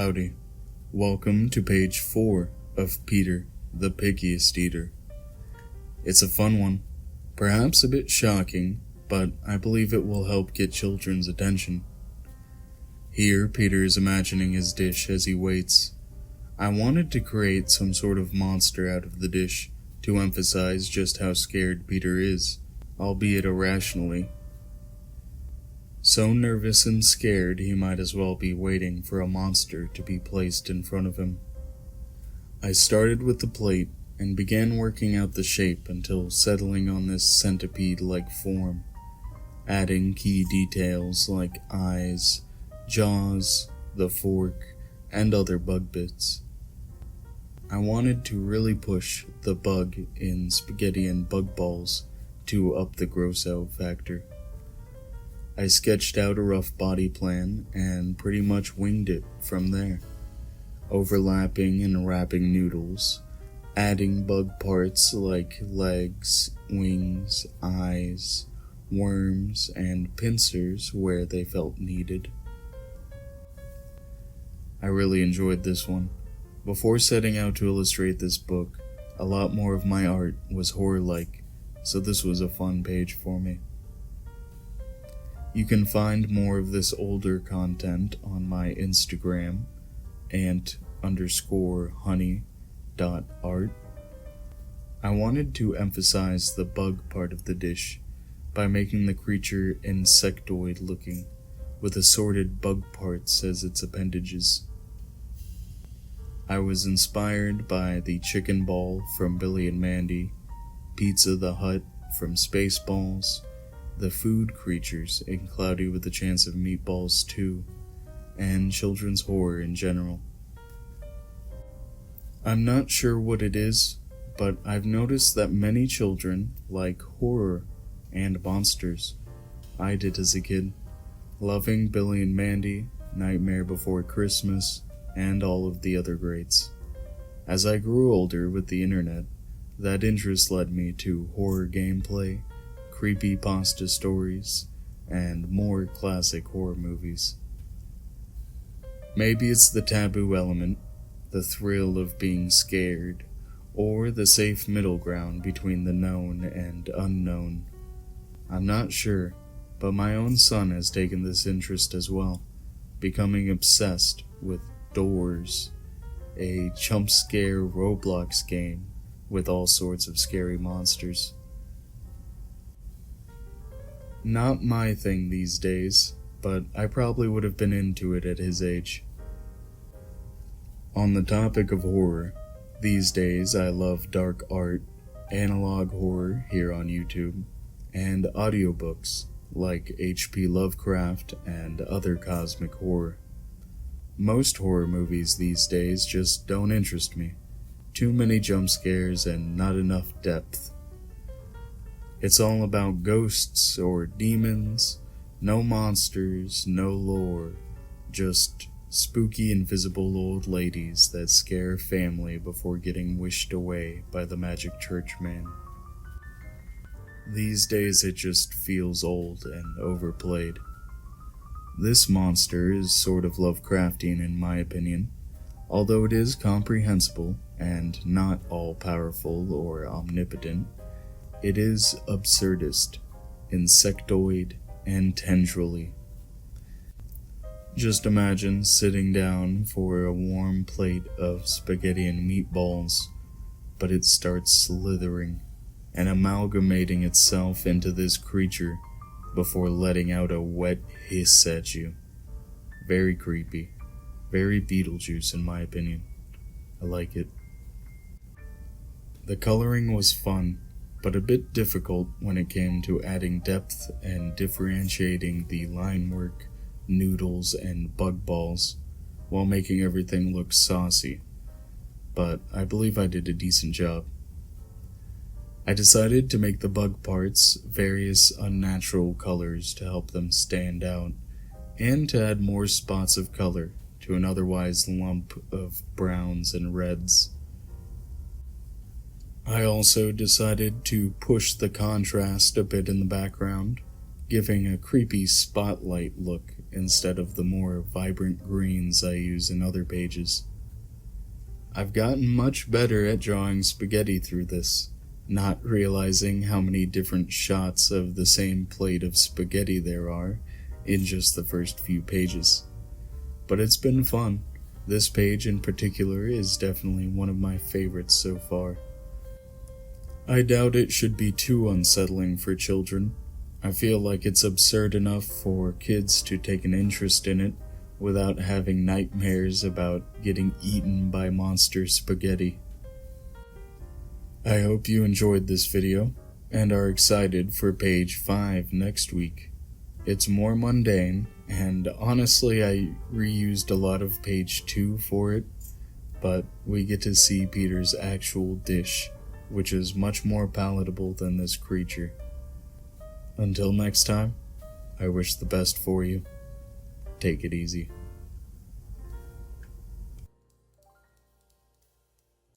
Howdy. Welcome to page 4 of Peter, the Pickiest Eater. It's a fun one, perhaps a bit shocking, but I believe it will help get children's attention. Here, Peter is imagining his dish as he waits. I wanted to create some sort of monster out of the dish to emphasize just how scared Peter is, albeit irrationally. So nervous and scared he might as well be waiting for a monster to be placed in front of him. I started with the plate and began working out the shape until settling on this centipede-like form, adding key details like eyes, jaws, the fork, and other bug bits. I wanted to really push the bug in spaghetti and bug balls to up the gross-out factor. I sketched out a rough body plan and pretty much winged it from there, overlapping and wrapping noodles, adding bug parts like legs, wings, eyes, worms, and pincers where they felt needed. I really enjoyed this one. Before setting out to illustrate this book, a lot more of my art was horror-like, so this was a fun page for me. You can find more of this older content on my Instagram, ant_honey.art. I wanted to emphasize the bug part of the dish by making the creature insectoid looking, with assorted bug parts as its appendages. I was inspired by the chicken ball from Billy and Mandy, Pizza the Hut from Spaceballs, the food creatures in Cloudy with a Chance of Meatballs 2, and children's horror in general. I'm not sure what it is, but I've noticed that many children like horror and monsters. I did as a kid, loving Billy and Mandy, Nightmare Before Christmas, and all of the other greats. As I grew older with the internet, that interest led me to horror gameplay, creepypasta stories, and more classic horror movies. Maybe it's the taboo element, the thrill of being scared, or the safe middle ground between the known and unknown. I'm not sure, but my own son has taken this interest as well, becoming obsessed with Doors, a jump scare Roblox game with all sorts of scary monsters. Not my thing these days, but I probably would have been into it at his age. On the topic of horror, these days I love dark art, analog horror here on YouTube, and audiobooks like H.P. Lovecraft and other cosmic horror. Most horror movies these days just don't interest me. Too many jump scares and not enough depth. It's all about ghosts or demons, no monsters, no lore, just spooky invisible old ladies that scare family before getting wished away by the magic churchman. These days it just feels old and overplayed. This monster is sort of Lovecraftian in my opinion, although it is comprehensible and not all-powerful or omnipotent. It is absurdist, insectoid, and tendrily. Just imagine sitting down for a warm plate of spaghetti and meatballs, but it starts slithering and amalgamating itself into this creature before letting out a wet hiss at you. Very creepy. Very Beetlejuice in my opinion. I like it. The coloring was fun, but a bit difficult when it came to adding depth and differentiating the line work, noodles, and bug balls, while making everything look saucy. But I believe I did a decent job. I decided to make the bug parts various unnatural colors to help them stand out, and to add more spots of color to an otherwise lump of browns and reds. I also decided to push the contrast a bit in the background, giving a creepy spotlight look instead of the more vibrant greens I use in other pages. I've gotten much better at drawing spaghetti through this, not realizing how many different shots of the same plate of spaghetti there are in just the first few pages. But it's been fun. This page in particular is definitely one of my favorites so far. I doubt it should be too unsettling for children. I feel like it's absurd enough for kids to take an interest in it without having nightmares about getting eaten by monster spaghetti. I hope you enjoyed this video and are excited for page 5 next week. It's more mundane, and honestly I reused a lot of page 2 for it, but we get to see Peter's actual dish, which is much more palatable than this creature. Until next time, I wish the best for you. Take it easy.